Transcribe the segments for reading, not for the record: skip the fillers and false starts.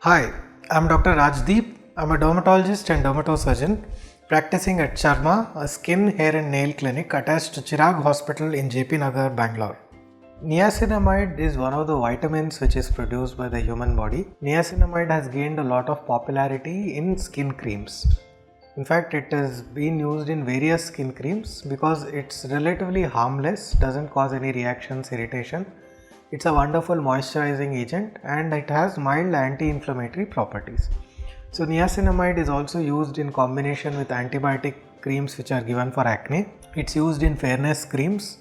Hi, I'm Dr. Rajdeep. I'm a dermatologist and dermatosurgeon practicing at Charma, a skin, hair and nail clinic attached to Chirag Hospital in JP Nagar, Bangalore. Niacinamide is one of the vitamins which is produced by the human body. Niacinamide has gained a lot of popularity in skin creams. In fact, it has been used in various skin creams because it's relatively harmless, doesn't cause any reactions, irritation. It's a wonderful moisturizing agent and it has mild anti-inflammatory properties. So niacinamide is also used in combination with antibiotic creams which are given for acne. It's used in fairness creams.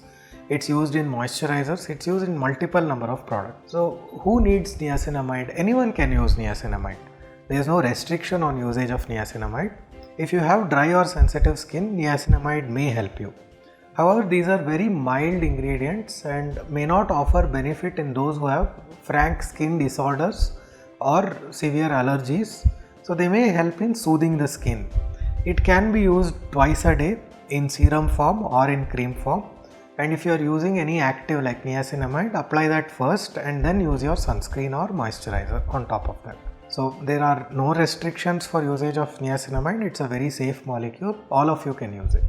It's used in moisturizers. It's used in multiple number of products. So who needs niacinamide? Anyone can use niacinamide. There is no restriction on usage of niacinamide. If you have dry or sensitive skin, niacinamide may help you. However, these are very mild ingredients and may not offer benefit in those who have frank skin disorders or severe allergies. So they may help in soothing the skin. It can be used twice a day in serum form or in cream form. And if you are using any active like niacinamide, apply that first and then use your sunscreen or moisturizer on top of that. So there are no restrictions for usage of niacinamide. It's a very safe molecule. All of you can use it.